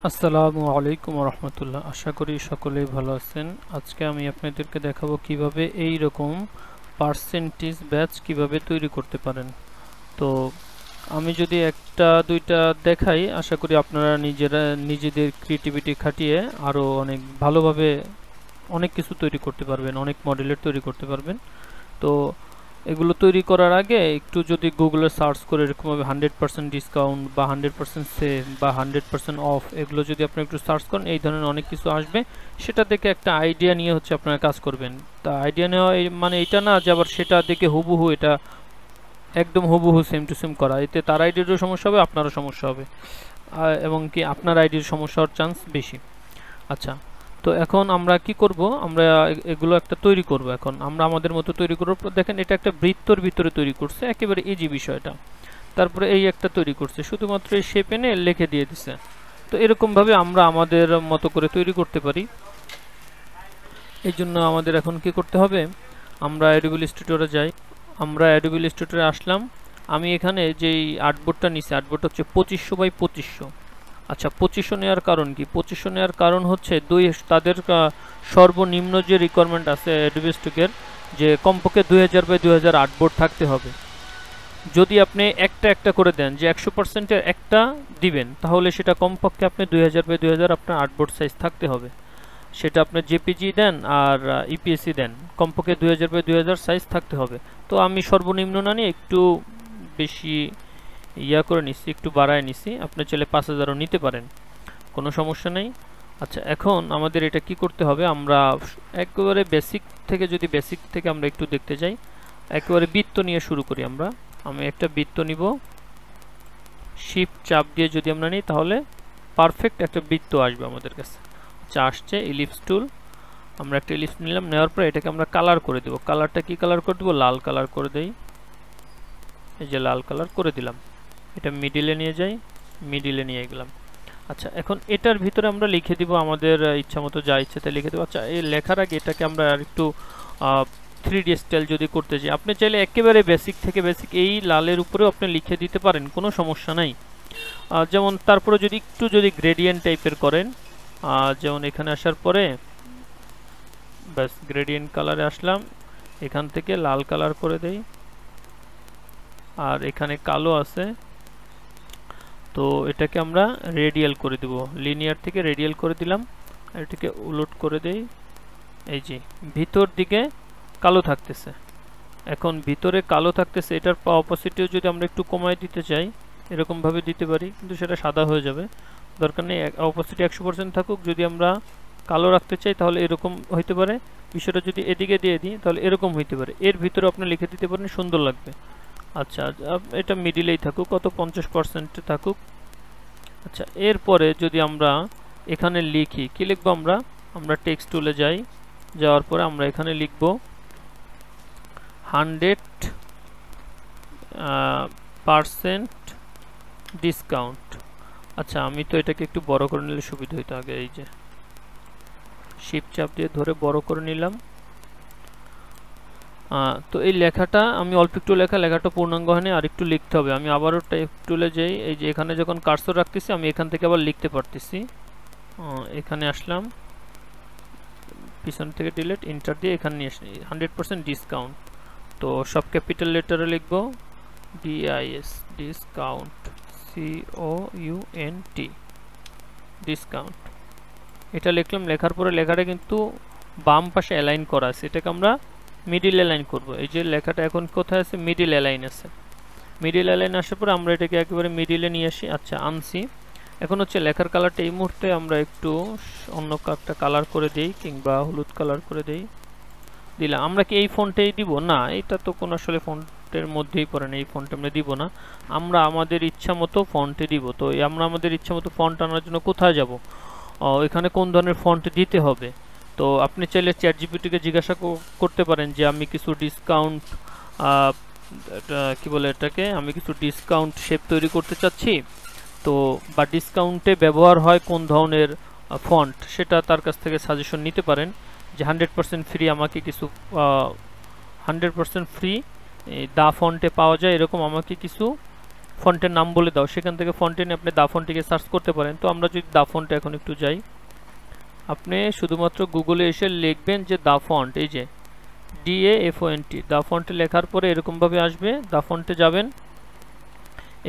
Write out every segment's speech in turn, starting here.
আসসালামু আলাইকুম রহমতুল্লাহ। আশা করি সকলেই ভালো আছেন। আজকে আমি আপনাদেরকে দেখাবো কিভাবে এই রকম পার্সেন্টেজ ব্যাচ কিভাবে তৈরি করতে পারেন। তো আমি যদি একটা দুইটা দেখাই, আশা করি আপনারা নিজেদের ক্রিয়েটিভিটি খাটিয়ে আরও অনেক ভালোভাবে অনেক কিছু তৈরি করতে পারবেন, অনেক মডেলের তৈরি করতে পারবেন। তো এগুলো তৈরি করার আগে একটু যদি গুগলে সার্চ করে এরকমভাবে 100% ডিসকাউন্ট বা 100% সেল বা 100% অফ, এগুলো যদি আপনি একটু সার্চ করেন এই ধরনের অনেক কিছু আসবে। সেটা দেখে একটা আইডিয়া নিয়ে হচ্ছে আপনারা কাজ করবেন। তা আইডিয়া নেওয়া মানে এটা না যে আবার সেটা দেখে হুবহু এটা একদম হুবহু সেম টু সেম করা, এতে তার আইডিয়ারও সমস্যা হবে, আপনারও সমস্যা হবে, এবং কি আপনার আইডির সমস্যা হওয়ার চান্স বেশি। আচ্ছা, তো এখন আমরা কি করব, আমরা এগুলো একটা তৈরি করব। এখন আমরা আমাদের মতো তৈরি করব। দেখেন এটা একটা বৃত্তর ভিতরে তৈরি করছে, একেবারে ইজি বিষয়টা। তারপরে এই একটা তৈরি করছে, শুধুমাত্র এই শেপ এনে লিখে দিয়ে দিছে। তো এরকম ভাবে আমরা আমাদের মতো করে তৈরি করতে পারি। এই জন্য আমাদের এখন কি করতে হবে, আমরা অ্যাডোবি ইলাস্ট্রেটরে যাই। আমরা অ্যাডোবি ইলাস্ট্রেটরে আসলাম। আমি এখানে যেই আর্টবোর্ডটা নিছি, আর্টবোর্ডটা হচ্ছে 2500 বাই 2500। আচ্ছা, 2500 নেওয়ার কারণ কি? 2500 নেওয়ার কারণ হচ্ছে তাদের সর্বনিম্ন যে রিকোয়ারমেন্ট আছে অ্যাডোবি স্টকের, যে কমপক্ষে 2000 বাই 2000 আর্টবোর্ড থাকতে হবে। যদি আপনি একটা একটা করে দেন, যে 100%-এর একটা দিবেন, তাহলে সেটা কমপক্ষে আপনি 2000 বাই 2000 আপনার আর্টবোর্ড সাইজ থাকতে হবে। সেটা আপনার জেপিজি দেন আর ইপিএসি দেন, কমপক্ষে 2000 বাই 2000 সাইজ থাকতে হবে। তো আমি সর্বনিম্ন না নিয়ে একটু বেশি করে নিচ্ছি, একটু বাড়ায় নিচ্ছি। আপনি চাইলে 5000ও নিতে পারেন, কোনো সমস্যা নেই। আচ্ছা, এখন আমাদের এটা কি করতে হবে, আমরা একেবারে বেসিক থেকে আমরা একটু দেখতে যাই। একেবারে বৃত্ত নিয়ে শুরু করি আমি একটা বৃত্ত নিব। শিফট চাপ দিয়ে যদি আমরা নিই তাহলে পারফেক্ট একটা বৃত্ত আসবে আমাদের কাছে। আচ্ছা, আসছে ইলিপস টুল। আমরা একটা ইলিপস নিলাম, নেওয়ার পর এটাকে আমরা কালার করে দেব। কালারটা কি কালার করে দেব? লাল কালার করে দেই। এই যে লাল কালার করে দিলাম। এটা মিডিলে নিয়ে যাই, মিডিলে নিয়ে গেলাম। আচ্ছা, এখন এটার ভিতরে আমরা লিখে দিব আমাদের ইচ্ছা মতো, যা ইচ্ছে তাই লিখে দেবো। আচ্ছা, এই লেখার আগে এটাকে আমরা আর একটু 3D স্টাইল যদি করতে চাই, আপনি চাইলে একেবারে বেসিক থেকে বেসিক এই লালের উপরেও আপনি লিখে দিতে পারেন, কোনো সমস্যা নাই। যেমন তারপরে যদি একটু গ্রেডিয়েন্ট টাইপের করেন, যেমন এখানে আসার পরে ব্যাস গ্রেডিয়েন্ট কালারে আসলাম, এখান থেকে লাল কালার করে দেই। আর এখানে কালো আছে, তো এটাকে আমরা রেডিয়াল করে দেব, লিনিয়ার থেকে রেডিয়াল করে দিলাম। আর এটাকে উলট করে দেই। এই যে ভিতর দিকে কালো থাকতেছে, এখন ভিতরে কালো থাকতেছে, এটার অপোজিটেও যদি আমরা একটু কমায় দিতে চাই এরকম ভাবে দিতে পারি, কিন্তু সেটা সাদা হয়ে যাবে, দরকার নেই। অপোজিটে 100% থাকুক। যদি আমরা কালো রাখতে চাই তাহলে এরকম হইতে পারে, বিষয়টা যদি এদিকে দিয়ে দিই তাহলে এরকম হইতে পারে। এর ভিতরে আপনি লিখে দিতে পারেন, সুন্দর লাগবে। আচ্ছা, এটা মিডিলেই থাকুক, কত 50% থাকুক। আচ্ছা, এরপরে যদি আমরা এখানে লিখি, কি লিখবো আমরা টেক্সট টুলে যাই, যাওয়ার পরে আমরা এখানে লিখব 100% ডিসকাউন্ট। আচ্ছা, আমি তো এটাকে একটু বড় করে নিলে সুবিধা হইতো আগে। এই যে শিফট চাপ দিয়ে ধরে বড় করে নিলাম। তো এই লেখাটা আমি অল্প একটু লেখাটা পূর্ণাঙ্গ হয়নি, আর একটু লিখতে হবে। আমি আবারও টাইপ টুলে যাই, এই যে এখানে যখন কার্সর রাখতেছি আমি এখান থেকে আবার লিখতে পারতেছি। এখানে আসলাম, পিছন থেকে ডিলিট, এন্টার দিয়ে এখানে নিয়ে আসি 100% ডিসকাউন্ট। তো সব ক্যাপিটাল লেটারে লিখব, ডিআইএস ডিসকাউন্ট, COUNT ডিসকাউন্ট। এটা লিখলাম। লেখার পরে লেখাটা কিন্তু বাম পাশে অ্যালাইন করা আছে, এটাকে আমরা মিডিল অ্যালাইন করব। এই যে লেখাটা এখন কোথায় আছে? মিডিল অ্যালাইন আছে। মিডিল অ্যালাইন আসার পরে আমরা এটাকে একেবারে মিডিলে নিয়ে আসি। আচ্ছা, আনছি। এখন হচ্ছে লেখার কালারটা এই মুহূর্তে আমরা একটু অন্য একটা কালার করে দেই, কিংবা হলুদ কালার করে দেই। দিলাম। আমরা কি এই ফন্টেই দিব? না, এটা তো কোনো আসলে ফন্টের মধ্যেই পড়ে না, এই ফন্টে আমরা দিব না। আমরা আমাদের ইচ্ছা মতো ফন্টে দিব। তো আমরা আমাদের ইচ্ছা মতো ফন্ট আনার জন্য কোথায় যাব? এখানে কোন ধরনের ফন্ট দিতে হবে। তো আপনি চাইলে চ্যাটজিপিটিকে জিজ্ঞাসা করতে পারেন যে আমি কিছু ডিসকাউন্ট, কি বলে এটাকে, আমি কিছু ডিসকাউন্ট শেপ তৈরি করতে চাচ্ছি, তো বা ডিসকাউন্টে ব্যবহার হয় কোন ধরনের ফন্ট, সেটা তার কাছ থেকে সাজেশন নিতে পারেন। যে 100% ফ্রি, আমাকে কিছু 100% ফ্রি দা ফন্টে পাওয়া যায় এরকম আমাকে কিছু ফন্টের নাম বলে দাও, সেখান থেকে ফন্টে নিয়ে আপনি দা ফন্টটিকে সার্চ করতে পারেন। তো আমরা যদি দা ফন্টে এখন একটু যাই, আপনি শুধুমাত্র গুগলে এসে লিখবেন যে দা ফন্ট, এই যে DAFONT, দা ফন্টে লেখার পরে এরকমভাবে আসবে। দা ফন্টে যাবেন,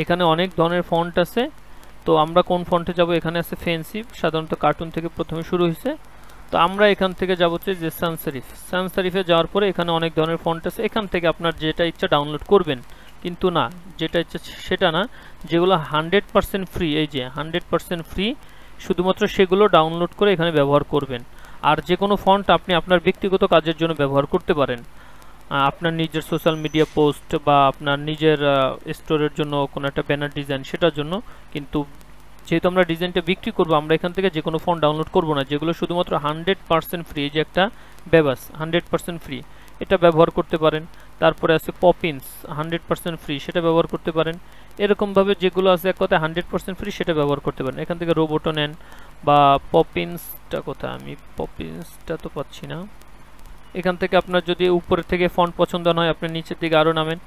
এখানে অনেক ধরনের ফন্ট আছে। তো আমরা কোন ফন্টে যাব? এখানে আছে ফেন্সি, সাধারণত কার্টুন থেকে প্রথমে শুরু হয়েছে। তো আমরা এখান থেকে যাব হচ্ছে যে সান সেরিফ। সান সেরিফে যাওয়ার পরে এখানে অনেক ধরনের ফন্ট আছে, এখান থেকে আপনার যেটা ইচ্ছা ডাউনলোড করবেন। কিন্তু না, যেটা ইচ্ছা সেটা না, যেগুলো 100% ফ্রি, এই যে 100% ফ্রি, শুধুমাত্র সেগুলো ডাউনলোড করে এখানে ব্যবহার করবেন। আর যে কোনো ফন্ট আপনি আপনার ব্যক্তিগত কাজের জন্য ব্যবহার করতে পারেন, আপনার নিজের সোশ্যাল মিডিয়া পোস্ট বা আপনার নিজের স্টোরের জন্য কোনো একটা ব্যানার ডিজাইন, সেটার জন্য। কিন্তু যেহেতু আমরা ডিজাইনটা বিক্রি করবো, আমরা এখান থেকে যে কোনো ফন্ট ডাউনলোড করব না, যেগুলো শুধুমাত্র 100% ফ্রি। এই যে একটা বেবাস 100% ফ্রি, এটা ব্যবহার করতে পারেন। তারপরে আছে পপিন্স 100% ফ্রি, সেটা ব্যবহার করতে পারেন। এরকমভাবে যেগুলো আছে এক কথায় 100% ফ্রি, সেটা ব্যবহার করতে পারেন। এখান থেকে রোবটও নেন বা পপিন্সটা কোথায়, আমি পপিন্সটা তো পাচ্ছি না। এখান থেকে আপনার যদি উপরের থেকে ফন্ট পছন্দ নয়, আপনি নিচের দিকে আরও নামেন,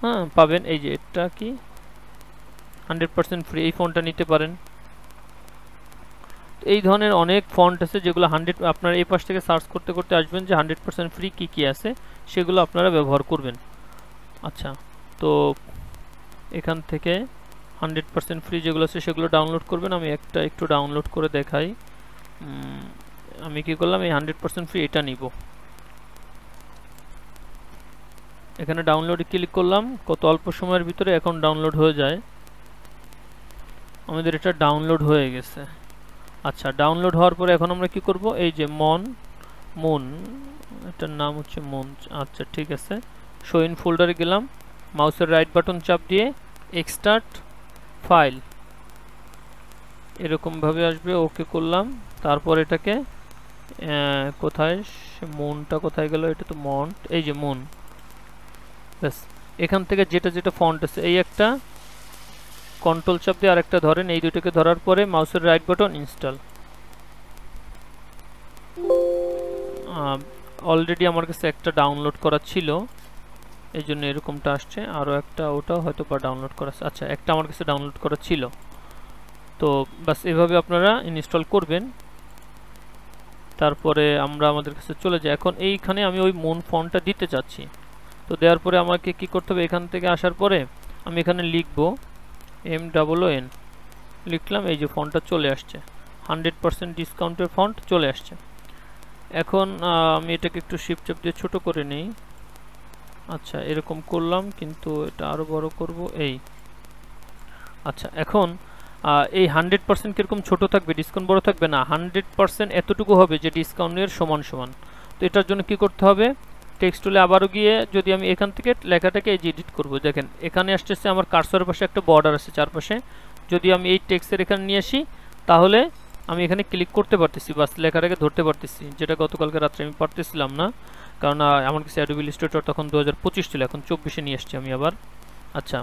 হ্যাঁ পাবেন। এই যে এটা কি 100% ফ্রি, এই ফন্টটা নিতে পারেন। এই ধরনের অনেক ফন্ট আছে যেগুলো 100, আপনারা এই পাশ থেকে সার্চ করতে করতে আসবেন যে 100% ফ্রি কি কি আছে, সেগুলো আপনারা ব্যবহার করবেন। আচ্ছা, তো এখান থেকে 100% ফ্রি যেগুলো আছে সেগুলো ডাউনলোড করবেন। আমি একটা একটু ডাউনলোড করে দেখাই। আমি কি করলাম, এই 100% ফ্রি এটা নিব। এখানে ডাউনলোডে ক্লিক করলাম, কত অল্প সময়ের ভিতরে এখন ডাউনলোড হয়ে যায়। আমাদের এটা ডাউনলোড হয়ে গেছে। আচ্ছা, ডাউনলোড হওয়ার পরে এখন আমরা কি করব, এই যে মুন, এটার নাম হচ্ছে মুন। আচ্ছা ঠিক আছে, শো ইন ফোল্ডারে গেলাম, মাউসের রাইট বাটন চাপ দিয়ে এক্সট্রাক্ট ফাইল, এরকমভাবে আসবে, ওকে করলাম। তারপর এটাকে কোথায়, মুনটা কোথায় গেল, এটা তো মন্ট, এই যে মুন। ব্যাস, এখান থেকে যেটা যেটা ফন্ট আছে, এই একটা কন্ট্রোল চাপ দিয়ে আরেকটা ধরেন, এই দুটোকে ধরার পরে মাউসের রাইট বাটন ইনস্টল। অলরেডি আমার কাছে একটা ডাউনলোড করা ছিল, এই জন্য এরকমটা আসছে। আরও একটা, ওটাও হয়তো বা ডাউনলোড করা, আচ্ছা একটা আমার কাছে ডাউনলোড করা ছিল। তো বাস এভাবে আপনারা ইনস্টল করবেন। তারপরে আমরা আমাদের কাছে চলে যাই। এখন এইখানে আমি ওই মুন ফন্টটা দিতে চাচ্ছি। তো দেওয়ার পরে আমাকে কি করতে হবে, এখান থেকে আসার পরে আমি এখানে লিখবো MOON, লিখলাম, এই যে ফন্টটা চলে আসছে, 100% ডিসকাউন্টের ফন্ট চলে আসছে। এখন আমি এটাকে একটু শিফট চাপ দিয়ে ছোট করে নিই। আচ্ছা এরকম করলাম, কিন্তু এটা আরো বড় করব, এই। আচ্ছা, এখন এই 100% কিরকম ছোট থাকবে, ডিসকাউন্ট বড় থাকবে না, 100% এতটুকু হবে যে ডিসকাউন্টের সমান সমান। তো এটার জন্য কি করতে হবে, টেক্সট টুলে আবারও গিয়ে যদি আমি এখান থেকে লেখাটাকে এই যে এডিট করব, দেখেন এখানে আসতেছে আমার কার্সরের পাশে একটা বর্ডার আছে চারপাশে। যদি আমি এই টেক্সটের এখানে নিয়ে আসি, তাহলে আমি এখানে ক্লিক করতে পারতেছি, বাস লেখাটাকে ধরতে পারতেছি, যেটা গতকালকে রাত্রে আমি পারতেছিলাম না, কারণ আমার কাছে অ্যাডোবি ইলাস্ট্রেটর তখন 2025 ছিল, এখন 24-এ নিয়ে আসছি আমি আবার। আচ্ছা,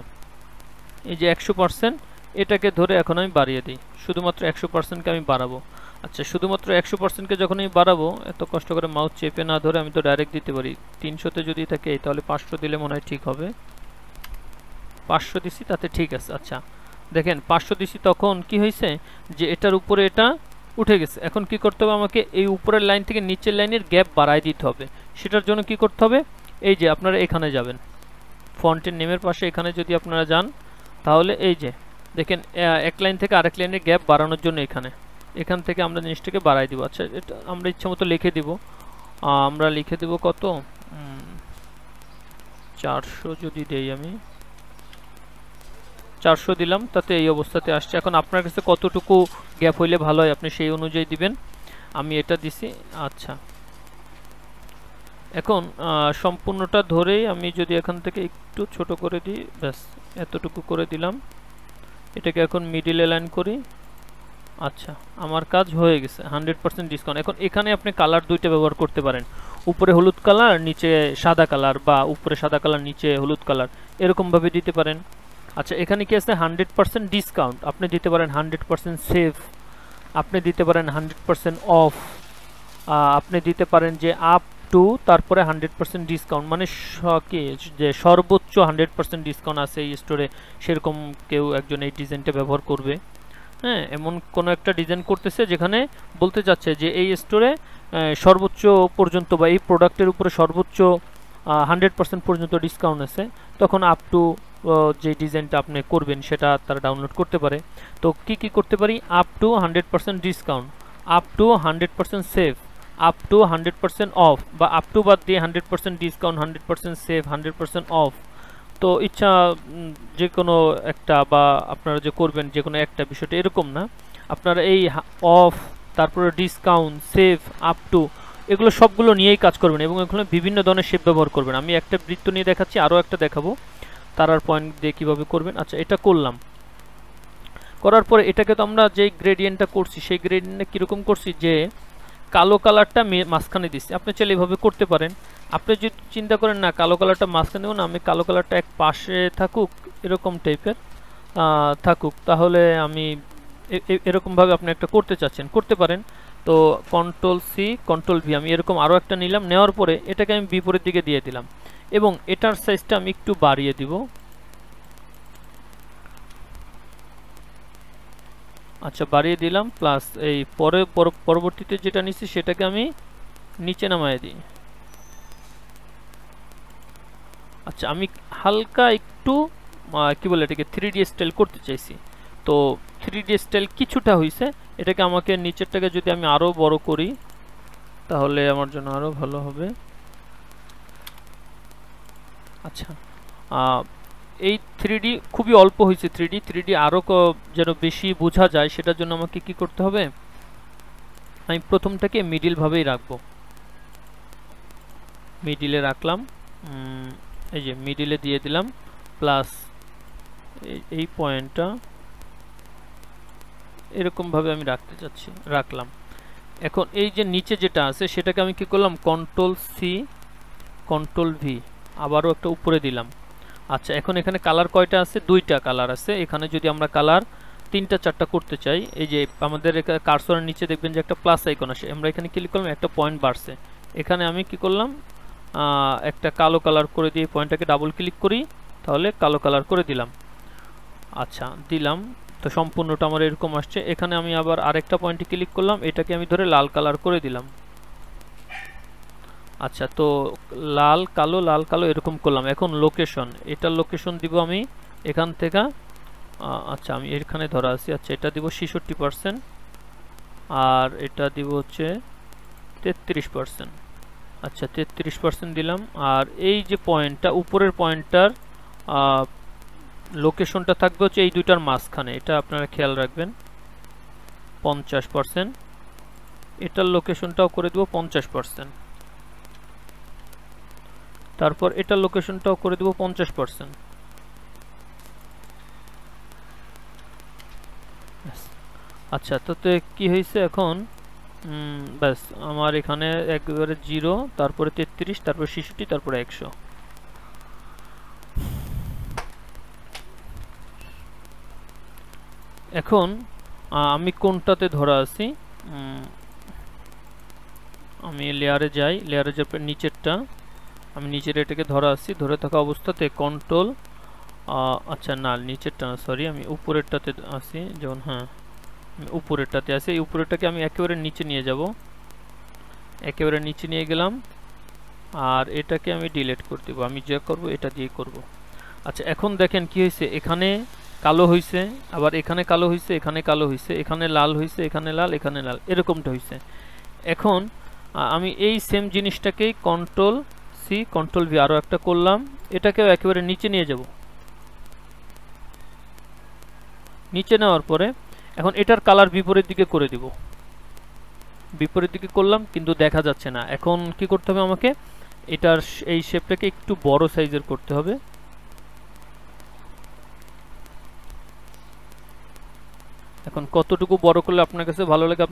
এই যে 100%, এটাকে ধরে এখন আমি বাড়িয়ে দিই, শুধুমাত্র 100%কে আমি বাড়াবো। আচ্ছা, শুধুমাত্র 100%কে যখন আমি বাড়াবো, এত কষ্ট করে মাউস চেপে না ধরে আমি তো ডাইরেক্ট দিতে পারি। 300-তে যদি থাকে, তাহলে 500 দিলে মনে হয় ঠিক হবে। 500 দিছি, তাতে ঠিক আছে। আচ্ছা দেখেন 500 দিছি, তখন কি হয়েছে যে এটার উপরে এটা উঠে গেছে। এখন কি করতে হবে, আমাকে এই উপরের লাইন থেকে নিচের লাইনের গ্যাপ বাড়ায় দিতে হবে। সেটার জন্য কি করতে হবে, এই যে আপনারা এখানে যাবেন, ফন্টের নেমের পাশে এখানে যদি আপনারা যান, তাহলে এই যে দেখেন এক লাইন থেকে আরেক লাইনের গ্যাপ বাড়ানোর জন্য এখান থেকে আমরা জিনিসটাকে বাড়াই দিব। আচ্ছা, এটা আমরা ইচ্ছা মতো লিখে দিব, আমরা লিখে দেব কত, 400 যদি দেই, আমি 400 দিলাম, তাতে এই অবস্থাতে আসছে। এখন আপনার কাছে কতটুকু গ্যাপ হইলে ভালো হয়, আপনি সেই অনুযায়ী দিবেন। আমি এটা দিছি। আচ্ছা, এখন সম্পূর্ণটা ধরেই আমি যদি এখান থেকে একটু ছোট করে দিই, ব্যাস এতটুকু করে দিলাম। এটাকে এখন মিডিল অ্যালাইন করি। আচ্ছা, আমার কাজ হয়ে গেছে, 100% ডিসকাউন্ট। এখন এখানে আপনি কালার দুইটা ব্যবহার করতে পারেন, উপরে হলুদ কালার নিচে সাদা কালার, বা উপরে সাদা কালার নিচে হলুদ কালার, এরকমভাবে দিতে পারেন। আচ্ছা, এখানে কি আছে, 100% ডিসকাউন্ট, আপনি দিতে পারেন 100% সেভ, আপনি দিতে পারেন 100% অফ, আপনি দিতে পারেন যে আপ টু তারপরে 100% ডিসকাউন্ট, মানে কি যে সর্বোচ্চ 100% ডিসকাউন্ট আছে এই স্টোরে, সেরকম কেউ একজন এই ডিজাইনটা ব্যবহার করবে। হ্যাঁ, এমন কোনো একটা ডিজাইন করতেছে যেখানে বলতে চাচ্ছে যে এই স্টোরে সর্বোচ্চ পর্যন্ত বা এই প্রোডাক্টের উপরে সর্বোচ্চ 100% পর্যন্ত ডিসকাউন্ট আছে, তখন আপ টু যে ডিজাইনটা আপনি করবেন সেটা তারা ডাউনলোড করতে পারে। তো কি করতে পারি, up to 100% discount, up to 100% save, up to 100% of, বা আপ টু বাদ দিয়ে 100% ডিসকাউন্ট, 100% সেভ, 100% অফ। তো ইচ্ছা যে কোনো একটা, বা আপনারা যে করবেন যে কোনো একটা, বিষয়টা এরকম না, আপনারা এই অফ, তারপরে ডিসকাউন্ট, সেভ, আপ টু, এগুলো সবগুলো নিয়েই কাজ করবেন এবং এগুলো বিভিন্ন ধরনের শেপ ব্যবহার করবেন। আমি একটা বৃত্ত নিয়ে দেখাচ্ছি, আরও একটা দেখাবো তারার পয়েন্ট দিয়ে কীভাবে করবেন। আচ্ছা, এটা করলাম, করার পরে এটাকে তো আমরা যেই গ্রেডিয়েন্টটা করছি সেই গ্রেডিয়েন্টটা কীরকম করছি, যে কালো কালারটা মাঝখানে দিচ্ছি। আপনি চাইলে এভাবে করতে পারেন। আপনি যদি চিন্তা করেন না কালো কালারটা মাঝখানে দেবো না, আমি কালো কালারটা এক পাশে থাকুক, এরকম টাইপের থাকুক, তাহলে আমি এরকমভাবে আপনি একটা করতে চাচ্ছেন, করতে পারেন। তো কন্ট্রোল সি কন্ট্রোল ভি, আমি এরকম আরও একটা নিলাম, নেওয়ার পরে এটাকে আমি বিপরীত দিকে দিয়ে দিলাম এবং এটার সাইজটা আমি একটু বাড়িয়ে দিব। আচ্ছা, বাড়িয়ে দিলাম, প্লাস এই পরবর্তীতে যেটা নিচ্ছি সেটাকে আমি নিচে নামায় দিই। আচ্ছা, আমি হালকা একটু কি বলে এটাকে 3D স্টাইল করতে চাইছি। তো 3D স্টাইল কিছুটা হয়েছে, এটাকে আমাকে নিচেরটাকে যদি আমি আরও বড় করি তাহলে আমার জন্য আরও ভালো হবে। আচ্ছা, এই 3D খুবই অল্প হয়েছে, 3D আরও যেন বেশি বোঝা যায় সেটার জন্য আমাকে কি করতে হবে, আমি প্রথমটাকে মিডিল ভাবেই রাখবো, মিডিলে রাখলাম, এই যে মিডিলে দিয়ে দিলাম, প্লাস এই পয়েন্টটা এরকমভাবে আমি রাখতে চাচ্ছি, রাখলাম। এখন এই যে নিচে যেটা আছে সেটাকে আমি কি করলাম, কন্ট্রোল সি কন্ট্রোল ভি, আবারও একটা উপরে দিলাম। আচ্ছা, এখন এখানে কালার কয়টা আছে, দুইটা কালার আছে। এখানে যদি আমরা কালার 3টা 4টা করতে চাই, এই যে আমাদের কার্সরের নিচে দেখবেন যে একটা প্লাস আইকন আসে, আমরা এখানে ক্লিক করলাম, একটা পয়েন্ট বাড়ছে। এখানে আমি কি করলাম, একটা কালো কালার করে দিয়ে পয়েন্টটাকে ডাবল ক্লিক করি, তাহলে কালো কালার করে দিলাম। আচ্ছা, দিলাম, তো সম্পূর্ণটা আমার এরকম আসছে। এখানে আমি আবার আরেকটা পয়েন্টে ক্লিক করলাম, এটাকে আমি ধরে লাল কালার করে দিলাম। আচ্ছা, তো লাল কালো এরকম করলাম। এখন লোকেশন, এটার লোকেশন দিব আমি এখান থেকে, আচ্ছা আমি এখানে ধরা আছি, আচ্ছা এটা দিব 66%, আর এটা দিব হচ্ছে 33%। আচ্ছা, 33% দিলাম। আর এই যে পয়েন্টটা, উপরের পয়েন্টটার লোকেশনটা থাকবে হচ্ছে এই দুইটার মাঝখানে, এটা আপনারা খেয়াল রাখবেন, 50%। এটার লোকেশনটাও করে দেব 50%, তারপর এটার লোকেশনটাও করে দেব 50%। আচ্ছা, তো কি হয়েছে এখন, ব্যাস আমার এখানে একবারে 0, তারপরে 33, তারপর 66, তারপরে 100। এখন আমি কোনটাতে ধরা আছি, আমি লেয়ারে যাই, লেয়ারে যাওয়ার নিচেরটা, আমি নিচের এটাকে ধরা আছি, ধরে থাকা অবস্থাতে কন্ট্রোল, আচ্ছা না নিচেরটা না, সরি আমি উপরেরটাতে আছি, যেমন হ্যাঁ আমি উপরেরটাতে আছি, এই উপরেরটাকে আমি একেবারে নিচে নিয়ে যাব, একেবারে নিচে নিয়ে গেলাম, আর এটাকে আমি ডিলিট করে দেব, আমি যা করব এটা দিয়ে করব। আচ্ছা, এখন দেখেন কি হয়েছে, এখানে কালো হয়েছে, আবার এখানে কালো হয়েছে, এখানে কালো হয়েছে, এখানে লাল হয়েছে, এখানে লাল, এখানে লাল, এরকমটা হয়েছে। এখন আমি এই সেম জিনিসটাকেই কন্ট্রোল সি কন্ট্রোল ভি আরও একটা করলাম, এটাকেও একেবারে নিচে নিয়ে যাব। নিচে নেওয়ার পরে এখন এটার কালার বিপরীত দিকে করে দিব, বিপরীত দিকে করলাম কিন্তু দেখা যাচ্ছে না। এখন কি করতে হবে আমাকে, এটার এই শেপটাকে একটু বড় সাইজের করতে হবে। এখন কতটুকু বড় করলে আপনার কাছে ভালো লাগে,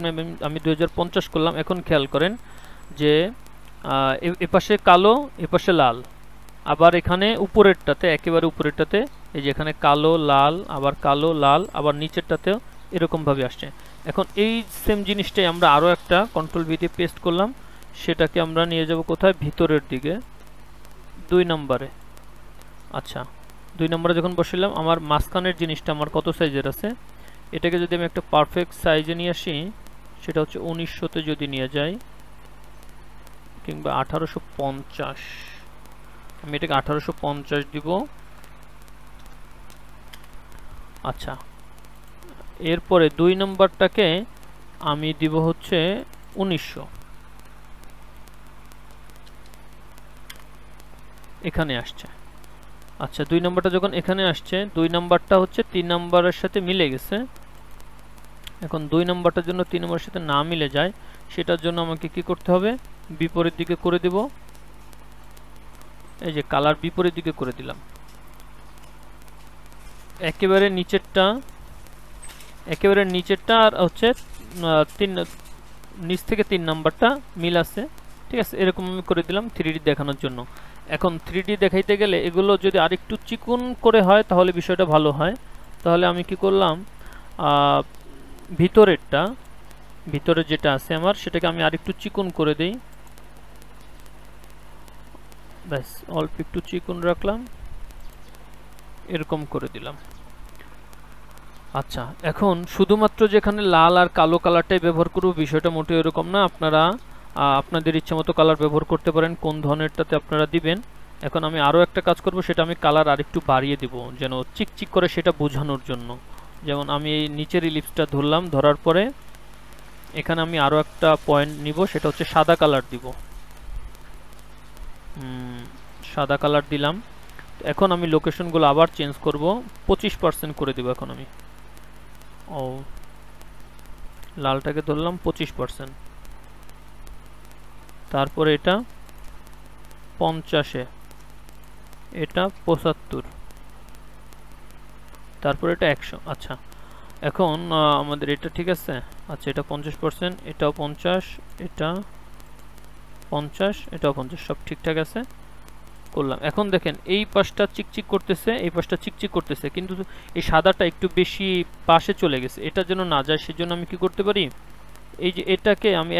আমি 2050 করলাম। এখন খেয়াল করেন যে এপাশে কালো, এপাশে লাল, আবার এখানে উপরেরটাতে, একেবারে উপরেরটাতে এই যে এখানে কালো লাল, আবার কালো লাল, আবার নিচেরটাতেও এরকমভাবে আসছে। এখন এই সেম জিনিসটাই আমরা আরও একটা কন্ট্রোল ভি দিয়ে পেস্ট করলাম, সেটাকে আমরা নিয়ে যাব কোথায়, ভিতরের দিকে 2 নম্বরে। আচ্ছা 2 নম্বরে যখন বসালাম, আমার মাঝখানের জিনিসটা আমার কত সাইজের আছে, এটাকে যদি আমি একটা পারফেক্ট সাইজে নিয়ে আসি, সেটা হচ্ছে 1900-তে যদি নিয়ে যাই, কিংবা 1850, আমি এটাকে 1850 দিব। আচ্ছা এরপরে 2 নম্বরটাকে আমি দিব হচ্ছে 1900, এখানে আসছে। আচ্ছা 2 নম্বরটা যখন এখানে আসছে, 2 নম্বরটা হচ্ছে 3 নম্বরের সাথে মিলে গেছে। এখন 2 নম্বরটার জন্য 3 নম্বরের সাথে না মিলে যায়, সেটার জন্য আমাকে কি করতে হবে, বিপরীত দিকে করে দেব। এই যে কালার বিপরীত দিকে করে দিলাম। একেবারে নিচেরটা আর হচ্ছে নিচ থেকে 3 নাম্বারটা মিল আছে, ঠিক আছে, এরকম আমি করে দিলাম 3D দেখানোর জন্য। এখন 3D দেখাইতে গেলে এগুলো যদি আরেকটু চিকন করে হয় তাহলে বিষয়টা ভালো হয়। তাহলে আমি কি করলাম, ভিতরে যেটা আছে আমার, সেটাকে আমি আরেকটু চিকন করে দেই। ব্যাস অল্প একটু চিকন রাখলাম, এরকম করে দিলাম। আচ্ছা এখন শুধুমাত্র যেখানে লাল আর কালো কালারটাই ব্যবহার করব, বিষয়টা মোটেও এরকম না। আপনারা আপনাদের ইচ্ছামতো কালার ব্যবহার করতে পারেন, কোন ধরনেরটাতে আপনারা দিবেন। এখন আমি আরও একটা কাজ করব, সেটা আমি কালার আরেকটু বাড়িয়ে দিব, যেন চিকচিক করে সেটা বোঝানোর জন্য। যেমন আমি এই নিচের ইলিপসটা ধরলাম, ধরার পরে এখানে আমি আরও একটা পয়েন্ট নিব, সেটা হচ্ছে সাদা কালার দিব। সাদা কালার দিলাম। এখন আমি লোকেশনগুলো আবার চেঞ্জ করব, 25% করে দেব। এখন আমি লালটাকে ধরলাম 25%, তারপরে এটা 50-এ, এটা 75, তারপরে এটা 100। আচ্ছা এখন আমাদের এটা ঠিক আছে। আচ্ছা এটা 50%, এটাও 50, এটা 50, এটাও 50, সব ঠিকঠাক আছে, করলাম। এখন দেখেন এই পাশটা চিকচিক করতেছে, এই পাশটা চিকচিক করতেছে, কিন্তু এই সাদাটা একটু বেশি পাশে চলে গেছে। এটা যেন না যায় সেজন্য আমি কি করতে পারি, এই যে এটাকে আমি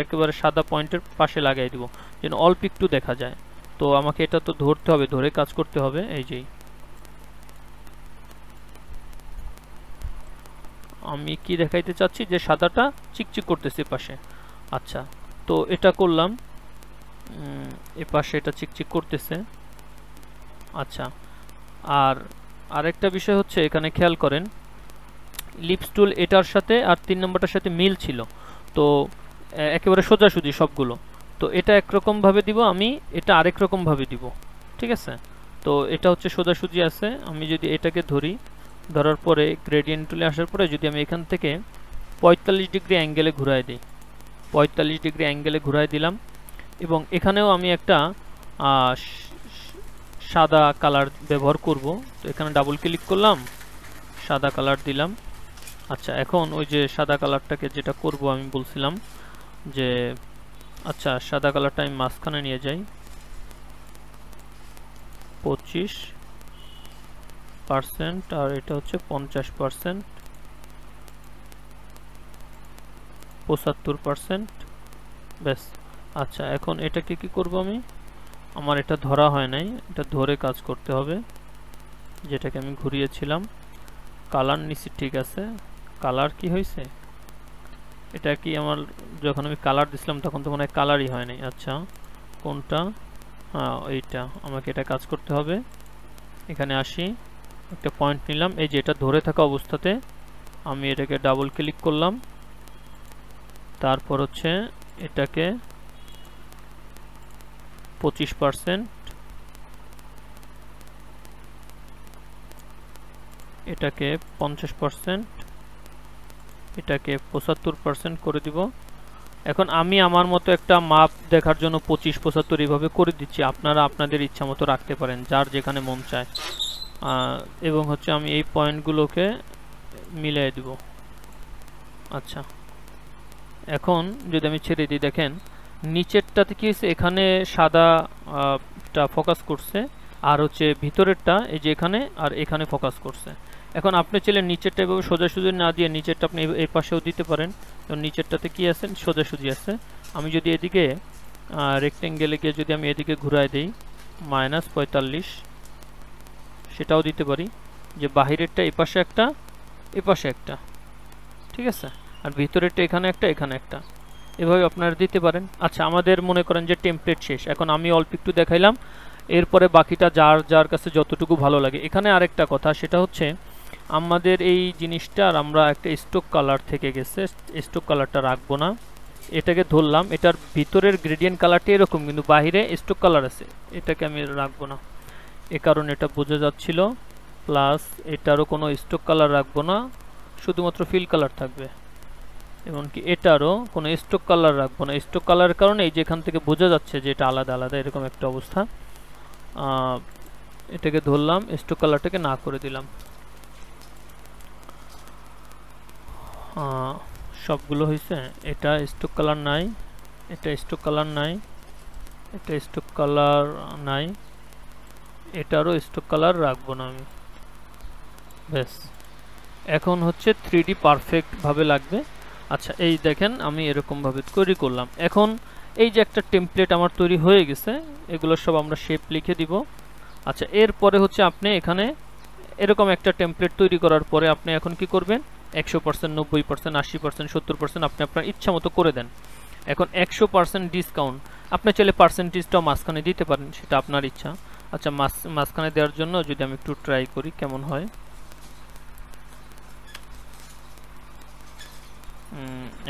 একেবারে সাদা পয়েন্টের পাশে লাগাই দিব, যেন অল্প একটু দেখা যায়। তো আমাকে এটা তো ধরতে হবে, ধরে কাজ করতে হবে। এই যে আমি কি দেখাইতে চাচ্ছি, যে সাদাটা চিকচিক করতেছে পাশে। আচ্ছা তো এটা করলাম, এ পাশে এটা চিকচিক করতেছে। আচ্ছা আর আরেকটা বিষয় হচ্ছে, এখানে খেয়াল করেন লিপস টুল এটার সাথে আর 3 নম্বরটার সাথে মিল ছিল, তো একেবারে সোজাসুজি সবগুলো। তো এটা একরকম ভাবে দিব, আমি এটা আরেক রকম ভাবে দিব, ঠিক আছে। তো এটা হচ্ছে সোজাসুজি আছে। আমি যদি এটাকে ধরি, ধরার পরে গ্রেডিয়েন্ট টুলে আসার পরে যদি আমি এখান থেকে 45 ডিগ্রি অ্যাঙ্গেলে ঘুরাই দিই, 45 ডিগ্রি অ্যাঙ্গেলে ঘুরাই দিলাম। এবং এখানেও আমি একটা সাদা কালার ব্যবহার করব। তো এখানে ডাবল ক্লিক করলাম, সাদা কালার দিলাম। আচ্ছা এখন ওই যে সাদা কালারটাকে যেটা করব আমি বলছিলাম যে, আচ্ছা সাদা কালারটা আমি মাঝখানে নিয়ে যাই, 25% আর এটা হচ্ছে 50%, 75%, ব্যাস। আচ্ছা এখন এটাকে কি করব, আমার এটা ধরা হয় নাই, এটা ধরে কাজ করতে হবে, যেটাকে আমি ঘুরিয়েছিলাম। কালার নিচে ঠিক আছে, কালার কি হয়েছে, এটা কি আমার যখন আমি কালার দিছিলাম তখন তো মনে হয় কালারই হয় নাই। আচ্ছা কোনটা, হ্যাঁ এইটা, আমাকে এটা কাজ করতে হবে। এখানে আসি, একটা পয়েন্ট নিলাম, এই যে এটা ধরে থাকা অবস্থাতে আমি এটাকে ডাবল ক্লিক করলাম, তারপর হচ্ছে এটাকে 25%, এটাকে 50%, এটাকে 75% করে দিব। এখন আমি আমার মতো একটা মাপ দেখার জন্য 25-75 এইভাবে করে দিচ্ছি, আপনারা আপনাদের ইচ্ছা মতো রাখতে পারেন, যার যেখানে মন চায়। এবং হচ্ছে আমি এই পয়েন্টগুলোকে মিলিয়ে দিব। আচ্ছা এখন যদি আমি ছেড়ে দিই, দেখেন নিচেরটাতে কি হয়েছে, এখানে সাদাটা ফোকাস করছে, আর হচ্ছে ভিতরেরটা এই যে এখানে আর এখানে ফোকাস করছে। এখন আপনি চাইলে নিচেরটা এভাবে সোজাসুজি না দিয়ে নিচেরটা আপনি এই পাশেও দিতে পারেন। এবং নিচেরটাতে কি আছে, সোজাসুজি আছে। আমি যদি এদিকে রেক্টেঙ্গেলে গিয়ে যদি আমি এদিকে ঘুরাই দিই -45, সেটাও দিতে পারি, যে বাহিরেরটা এই পাশে একটা, এই পাশে একটা, ঠিক আছে, আর ভিতরেরটা এখানে একটা, এখানে একটা, এভাবে আপনারা দিতে পারেন। আচ্ছা, আমাদের মনে করেন যে টেমপ্লেট শেষ, এখন আমি অল্প একটু দেখাইলাম, এরপরে বাকিটা যার যার কাছে যতটুকু ভালো লাগে। এখানে আরেকটা কথা, সেটা হচ্ছে আমাদের এই জিনিসটার আমরা একটা স্টক কালার থেকে গেছে, স্টক কালারটা রাখবো না, এটাকে ধরলাম, এটার ভিতরের গ্রেডিয়েন্ট কালারটা এরকম, কিন্তু বাহিরে স্টক কালার আছে, এটাকে আমি রাখবো না, এ কারণে এটা বোঝা যাচ্ছিল। প্লাস এটারও কোনো স্টক কালার রাখবো না, শুধুমাত্র ফিল কালার থাকবে। এমনকি এটারও কোনো স্টক কালার রাখবো না, স্টক কালারের কারণে এই যে এখান থেকে বোঝা যাচ্ছে যে এটা আলাদা আলাদা, এরকম একটা অবস্থা। এটাকে ধরলাম, স্টক কালারটাকে না করে দিলাম। সবগুলো হয়েছে। এটা স্টক কালার নাই, এটা স্টক কালার নাই, এটা স্টক কালার নাই, এটারও স্টক কালার রাখবো না আমি। ব্যাস, এখন হচ্ছে 3D পারফেক্ট ভাবে লাগবে। আচ্ছা, এই দেখেন আমি এরকম ভাবে তৈরি করলাম। এখন এই যে একটা টেমপ্লেট আমার তৈরি হয়ে গেছে, এগুলো সব আমরা শেপ লিখে দিব। আচ্ছা, এরপরে হচ্ছে আপনি এখানে এরকম একটা টেমপ্লেট তৈরি করার পরে আপনি এখন কি করবেন, 100%, 90%, 80%, 70% আপনি আপনার ইচ্ছা মতো করে দেন। এখন 100% ডিসকাউন্ট, আপনি চাইলে পার্সেন্টেজটাও মাঝখানে দিতে পারেন, সেটা আপনার ইচ্ছা। আচ্ছা, মাঝখানে দেওয়ার জন্য যদি আমি একটু ট্রাই করি কেমন হয়।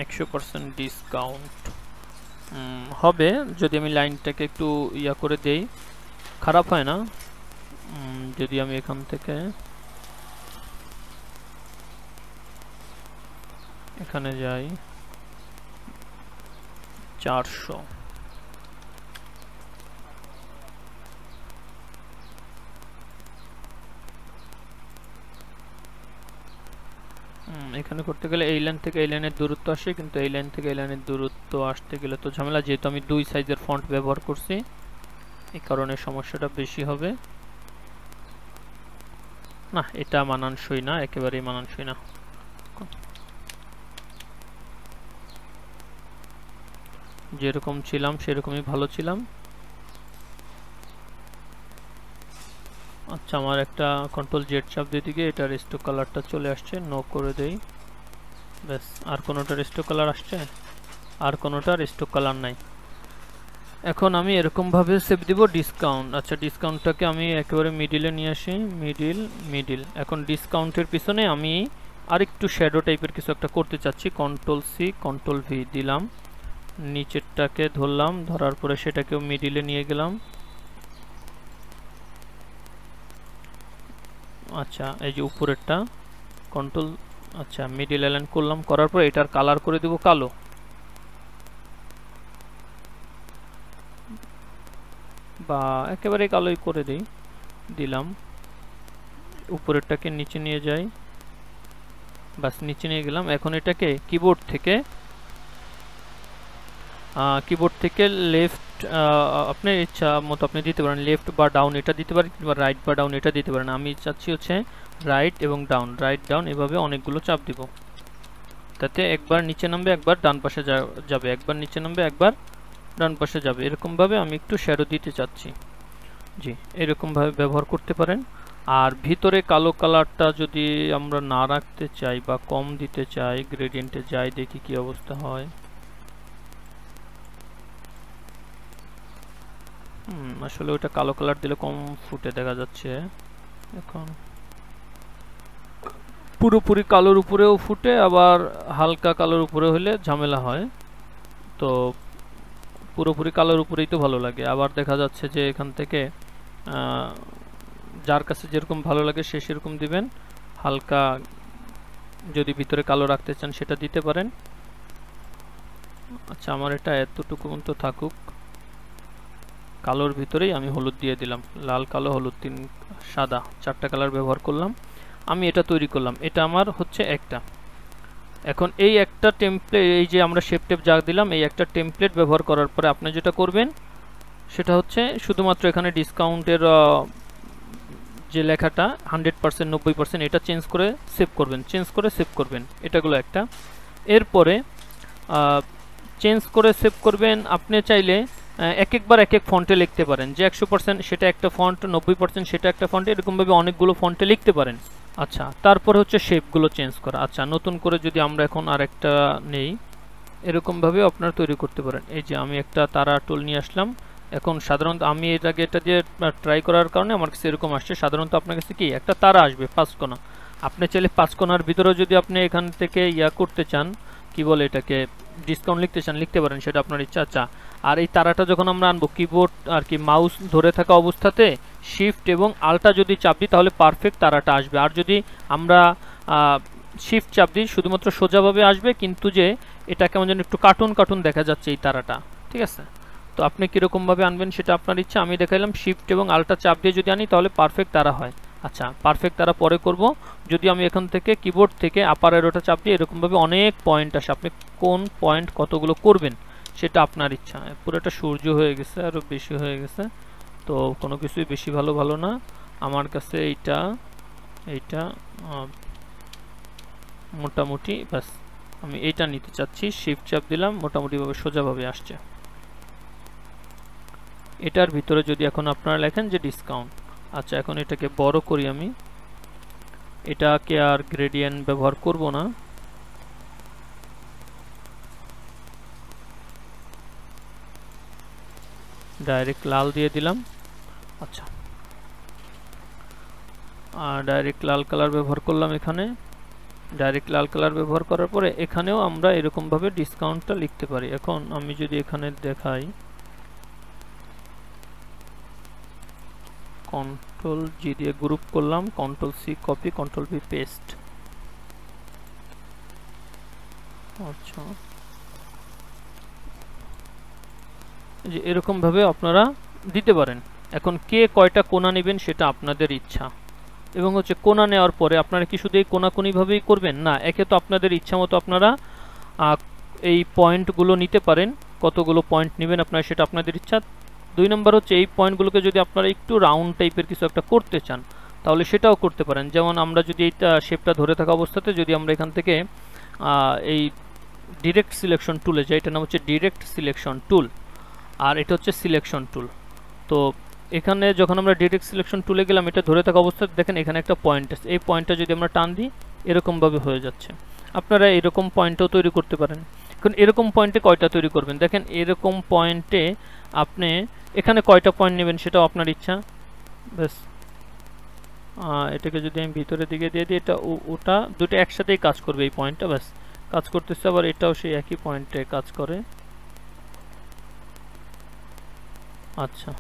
100% ডিসকাউন্ট হবে যদি আমি লাইনটাকে একটু ইয়া করে দেই, খারাপ হয় না। যদি আমি এখান থেকে এখানে যাই 400, এখানে করতে গেলে এই লাইন থেকে এই লাইনের দূরত্ব আসে, কিন্তু এই লাইন থেকে এই লাইনের দূরত্ব আসতে গেলে তো ঝামেলা, যেহেতু আমি 2 সাইজের ফন্ট ব্যবহার করছি, এই কারণে সমস্যাটা বেশি হবে। না, এটা মানানসই না, একেবারেই মানানসই না। যেরকম ছিলাম সেরকমই ভালো ছিলাম। আচ্ছা, আমার একটা কন্ট্রোল জেড চাপ দিয়ে দিকে এটার স্টক কালারটা চলে আসছে, নো করে দেই। ব্যাস, আর কোনোটার স্টক কালার আসছে, আর কোনোটার স্টক কালার নাই। এখন আমি এরকম ভাবে সেভ দিব ডিসকাউন্ট। আচ্ছা, ডিসকাউন্টটাকে আমি একেবারে মিডিলে নিয়ে আসি, মিডিল। এখন ডিসকাউন্টের পিছনে আমি আরেকটু শ্যাডো টাইপের কিছু একটা করতে চাচ্ছি, কন্ট্রোল সি কন্ট্রোল ভি দিলাম, নিচেরটাকে ধরলাম, ধরার পরে সেটাকেও মিডিলে নিয়ে গেলাম। আচ্ছা, এই যে উপরেরটা কন্ট্রোল, আচ্ছা মিডিল অ্যালাইন করলাম, করার পর এটার কালার করে দেব কালো, বা একেবারে কালোই করে দিলাম। উপরেরটাকে নিচে নিয়ে যাই, বাস নিচে নিয়ে গেলাম। এখন এটাকে কিবোর্ড থেকে লেফট, আপনার ইচ্ছা মতো আপনি দিতে পারেন, লেফট বা ডাউন এটা দিতে পারেন, কিংবা রাইট বা ডাউন এটা দিতে পারেন। আমি চাচ্ছি হচ্ছে রাইট এবং ডাউন, রাইট ডাউন, এভাবে অনেকগুলো চাপ দিব, তাতে একবার নিচে নামবে, একবার ডান পাশে যাবে, একবার নিচে নামবে, একবার ডান পাশে যাবে। এরকম ভাবে আমি একটু শ্যাডো দিতে চাচ্ছি। জি, এরকম ভাবে ব্যবহার করতে পারেন। আর ভিতরে কালো কালারটা যদি আমরা না রাখতে চাই বা কম দিতে চাই, গ্রেডিয়েন্টে যাই, দেখি কি অবস্থা হয়। আসলে ওটা কালো কালার দিলে কম ফুটে দেখা যাচ্ছে। এখন পুরোপুরি কালোর উপরেও ফুটে, আবার হালকা কালোর উপরে হলে ঝামেলা হয়। তো পুরোপুরি কালোর উপরেই তো ভালো লাগে। আবার দেখা যাচ্ছে যে এখান থেকে যার কাছে যেরকম ভালো লাগে সে সেরকম দিবেন। হালকা যদি ভিতরে কালো রাখতে চান সেটা দিতে পারেন। আচ্ছা, আমার এটা এতটুকু মতো থাকুক। কালোর ভিতরেই আমি হলুদ দিয়ে দিলাম, লাল কালো হলুদ সাদা 4টা কালার ব্যবহার করলাম। আমি এটা তৈরি করলাম, এটা আমার হচ্ছে একটা। এখন এই একটা টেমপ্লেট, এই যে আমরা শেপ টেপ যা দিলাম, এই একটা টেমপ্লেট ব্যবহার করার পরে আপনি যেটা করবেন সেটা হচ্ছে শুধুমাত্র এখানে ডিসকাউন্টের যে লেখাটা 100% 90% এটা চেঞ্জ করে সেভ করবেন, এটাগুলো একটা। এরপরে চেঞ্জ করে সেভ করবেন। আপনি চাইলে এক একবার এক এক ফন্টে লিখতে পারেন, যে 100% সেটা একটা ফন্ট, 90% সেটা একটা ফন্ট, এরকমভাবে অনেকগুলো ফন্টে লিখতে পারেন। আচ্ছা, তারপরে হচ্ছে শেপগুলো চেঞ্জ করা। আচ্ছা, নতুন করে যদি আমরা এখন আরেকটা নেই, এরকমভাবে আপনারা তৈরি করতে পারেন। এই যে আমি একটা তারা টুল নিয়ে আসলাম। এখন সাধারণত আমি এর আগে এটা দিয়ে ট্রাই করার কারণে আমার কাছে এরকম আসছে। সাধারণত আপনার কাছে কি একটা তারা আসবে 5 কোণা। আপনি চাইলে 5 কোণার ভিতরেও যদি আপনি এখান থেকে করতে চান, কি বলে এটাকে, ডিসকাউন্ট লিখতে চান, লিখতে পারেন, সেটা আপনার ইচ্ছা। আচ্ছা, আর এই তারাটা যখন আমরা আনবো, কিবোর্ড আর কি মাউস ধরে থাকা অবস্থাতে শিফট এবং আলটা যদি চাপ দিই তাহলে পারফেক্ট তারাটা আসবে। আর যদি আমরা শিফট চাপ দিই শুধুমাত্র সোজাভাবে আসবে, কিন্তু যে এটা কেমন যেন একটু কার্টুন দেখা যাচ্ছে এই তারাটা। ঠিক আছে, তো আপনি কীরকমভাবে আনবেন সেটা আপনার ইচ্ছা। আমি দেখাইলাম শিফট এবং আলটা চাপ দিয়ে যদি আনি তাহলে পারফেক্ট তারা হয়। আচ্ছা, পারফেক্ট তারা পরে করব। যদি আমি এখান থেকে কিবোর্ড থেকে আপার অ্যারোটা চাপ দিয়ে এরকমভাবে অনেক পয়েন্ট আসে, আপনি কোন পয়েন্ট কতগুলো করবেন সেটা আপনার ইচ্ছা। পুরোটা সূর্য হয়ে গেছে, আরও বেশি হয়ে গেছে, তো কোনো কিছুই বেশি ভালো না আমার কাছে। এইটা মোটামুটি ব্যাস, আমি এইটা নিতে চাচ্ছি। শিফট চাপ দিলাম, মোটামুটিভাবে সোজাভাবে আসছে। এটার ভিতরে যদি এখন আপনারা লেখেন যে ডিসকাউন্ট। আচ্ছা, এখন এটাকে বড় করি আমি। এটাকে আর গ্রেডিয়েন্ট ব্যবহার করব না, ডাইরেক্ট লাল দিয়ে দিলাম। আচ্ছা, ডাইরেক্ট লাল কালার ব্যবহার করলাম এখানে। ডাইরেক্ট লাল কালার ব্যবহার করার পরে এখানেও আমরা এরকমভাবে ডিসকাউন্টটা লিখতে পারি। এখন আমি যদি এখানে দেখাই, কন্ট্রোল জি দিয়ে গ্রুপ করলাম, control C copy, control V paste. আচ্ছা, যে এরকম ভাবে আপনারা দিতে পারেন। এখন কে কয়টা কোণা নেবেন সেটা আপনাদের ইচ্ছা। এবং হচ্ছে কোণা নেওয়ার পরে আপনারা কি শুধু এই কোণাকুনি ভাবেই করবেন না, একে তো আপনাদের ইচ্ছা মতো আপনারা এই পয়েন্টগুলো নিতে পারেন। কতগুলো পয়েন্ট নেবেন আপনারা সেটা আপনাদের ইচ্ছা। 2 নম্বর হচ্ছে এই পয়েন্টগুলোকে যদি আপনারা একটু রাউন্ড টাইপের কিছু একটা করতে চান তাহলে সেটাও করতে পারেন। যেমন আমরা যদি এইটা শেপটা ধরে থাকা অবস্থাতে যদি আমরা এখান থেকে এই ডিরেক্ট সিলেকশন টুলে যাই, এটার নাম হচ্ছে ডিরেক্ট সিলেকশন টুল, আর এটা হচ্ছে সিলেকশন টুল। তো এখানে যখন আমরা ডিরেক্ট সিলেকশন টুলে গেলাম, এটা ধরে থাকা অবস্থাতে দেখেন এখানে একটা পয়েন্ট আছে। এই পয়েন্টটা যদি আমরা টান দিই এরকমভাবে হয়ে যাচ্ছে। আপনারা এরকম পয়েন্টও তৈরি করতে পারেন। এখন এরকম পয়েন্টে কয়টা তৈরি করবেন, দেখেন এরকম পয়েন্টে আপনি এখানে কয়টা পয়েন্ট নেবেন সেটাও আপনার ইচ্ছা। ব্যাস, এটাকে যদি আমি ভিতরের দিকে দিয়ে দিই, এটা ওটা দুটো একসাথেই কাজ করবে। এই পয়েন্টটা ব্যাস কাজ করতেছে, আবার এটাও সেই একই পয়েন্টে কাজ করে। আচ্ছা,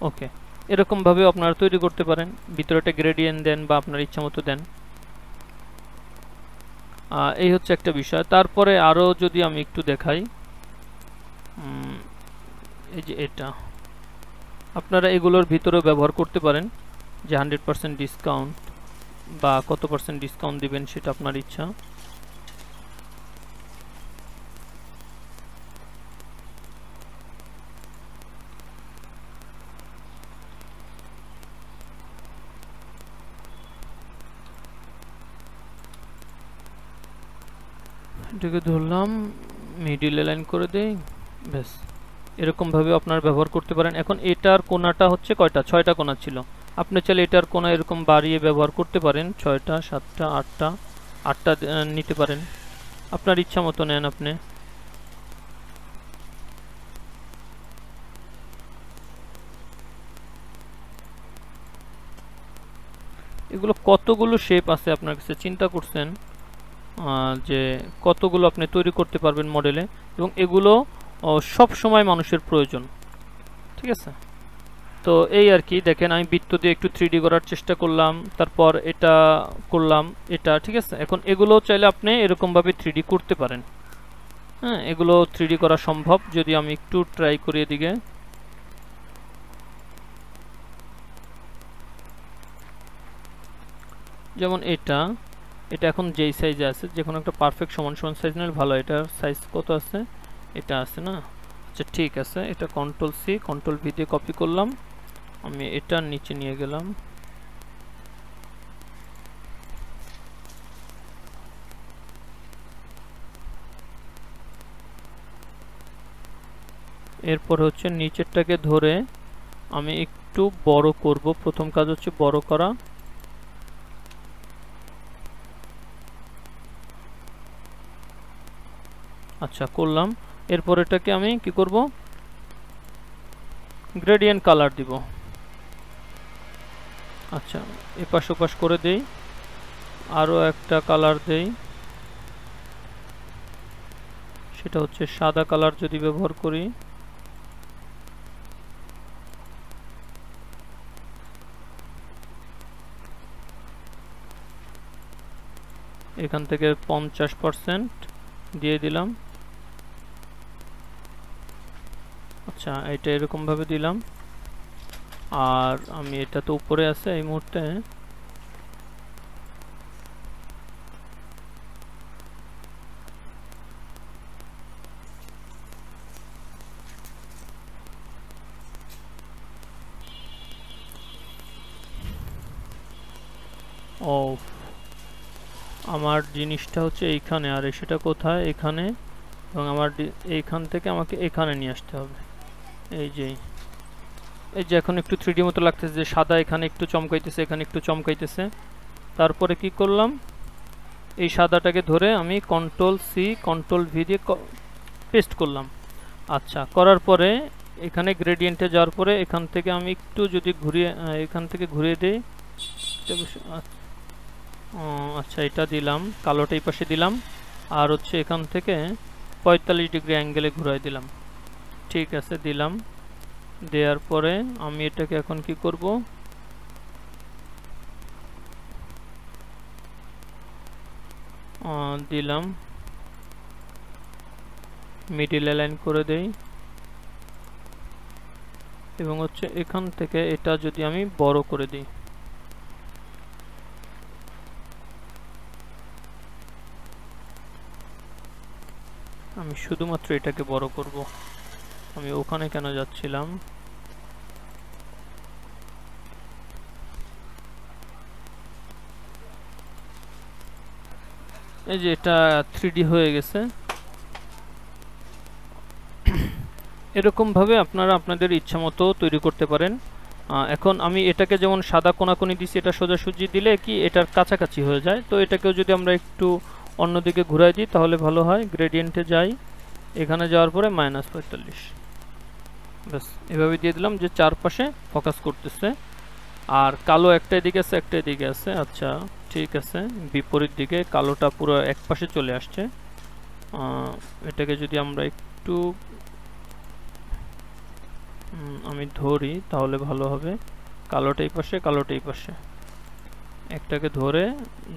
ওকে, এরকমভাবে আপনারা তৈরি করতে পারেন। ভিতরেটা গ্রেডিয়েন্ট দেন বা আপনার ইচ্ছা মতো দেন। এই হচ্ছে একটা বিষয়। তারপরে আরও যদি আমি একটু দেখাই, এই যে এটা আপনারা এগুলোর ভিতরেও ব্যবহার করতে পারেন, যে 100% ডিসকাউন্ট বা কত % ডিসকাউন্ট দিবেন সেটা আপনার ইচ্ছা। এটাকে ধরলাম, মিডিল লাইন করে দেই, ব্যাস এরকমভাবে আপনারা ব্যবহার করতে পারেন। এখন এটার কোণাটা হচ্ছে কয়টা, 6টা কোণা ছিল। আপনি চাইলে এটার কোণা এরকম বাড়িয়ে ব্যবহার করতে পারেন, 6টা 7টা 8টা নিতে পারেন, আপনার ইচ্ছা মতো নেন আপনি। এগুলো কতগুলো শেপ আছে আপনার কাছে, চিন্তা করছেন যে কতগুলো আপনি তৈরি করতে পারবেন মডেলে, এবং এগুলো সব সময় মানুষের প্রয়োজন। ঠিক আছে, তো এই আর কি। দেখেন আমি বৃত্ত দিয়ে একটু 3D করার চেষ্টা করলাম, তারপর এটা করলাম, এটা ঠিক আছে। এখন এগুলো চাইলে আপনি এরকমভাবে 3D করতে পারেন। হ্যাঁ, এগুলো 3D করা সম্ভব। যদি আমি একটু ট্রাই করি এদিকে, যেমন এটা এখন যেই সাইজে আছে, যে কোনো একটা পারফেক্ট সমান সাইজ নিলে ভালো। এটার সাইজ কত আছে, এটা আছে না? আচ্ছা ঠিক আছে, এটা কন্ট্রোল সি কন্ট্রোল ভি দিয়ে কপি করলাম, আমি এটার নিচে নিয়ে গেলাম। এরপর হচ্ছে নিচেরটাকে ধরে আমি একটু বড় করব। প্রথম কাজ হচ্ছে বড় করা। আচ্ছা, করলাম। এরপর এটাকে আমি কি করব, গ্রেডিয়েন্ট কালার দিব। আচ্ছা, এপাশ ওপাশ করে দেই, আরো একটা কালার দেই, সেটা হচ্ছে সাদা কালার যদি ব্যবহার করি। এখান থেকে 50% দিয়ে দিলাম। আচ্ছা, এটা এরকম ভাবে দিলাম। আর আমি এটা তো উপরে আছে এই মুহূর্তে, ও আমার জিনিসটা হচ্ছে এইখানে, আর সেটা কোথায়, এখানে। এবং আমার এইখান থেকে আমাকে এখানে নিয়ে আসতে হবে। এই যে এখন একটু 3D মতো লাগতেছে, যে সাদা এখানে একটু চমকাইতেছে, এখানে একটু চমকাইতেছে। তারপরে কি করলাম, এই সাদাটাকে ধরে আমি কন্ট্রোল সি কন্ট্রোল ভি দিয়ে পেস্ট করলাম। আচ্ছা, করার পরে এখানে গ্রেডিয়েন্টে যাওয়ার পরে এখান থেকে আমি একটু যদি ঘুরিয়ে, এখান থেকে ঘুরিয়ে দিই। আচ্ছা, এটা দিলাম, কালোটা এই পাশে দিলাম, আর হচ্ছে এখান থেকে 45 ডিগ্রি অ্যাঙ্গেলে ঘুরাই দিলাম। ঠিক আছে, দিলাম। দেওয়ার পরে আমি এটাকে এখন কি করব, দিলাম, মিডিল অ্যালাইন করে দেই। এবং হচ্ছে এখান থেকে এটা যদি আমি বড় করে দিই, আমি শুধুমাত্র এটাকে বড় করব। আমি ওখানে কেন যাচ্ছিলাম, এই যে এটা 3D হয়ে গেছে। এরকম ভাবে আপনারা আপনাদের ইচ্ছা মতো তৈরি করতে পারেন। এখন আমি এটাকে যেমন সাদা কোনাকুনি দিছি, এটা সোজাসুজি দিলে কি এটার কাছাকাছি হয়ে যায়। তো এটাকেও যদি আমরা একটু অন্যদিকে ঘুরাই দিই তাহলে ভালো হয়। গ্রেডিয়েন্টে যাই, এখানে যাওয়ার পরে -45, ব্যাস এভাবে দিয়ে দিলাম যে চারপাশে ফোকাস করতেছে। আর কালো একটা এদিকে আছে, একটা এদিকে আছে। আচ্ছা, ঠিক আছে, বিপরীত দিকে কালোটা পুরো এক পাশে চলে আসছে। এটাকে যদি আমরা একটু আমি ধরি তাহলে ভালো হবে। কালোটা এই পাশে, কালোটা এই পাশে, একটাকে ধরে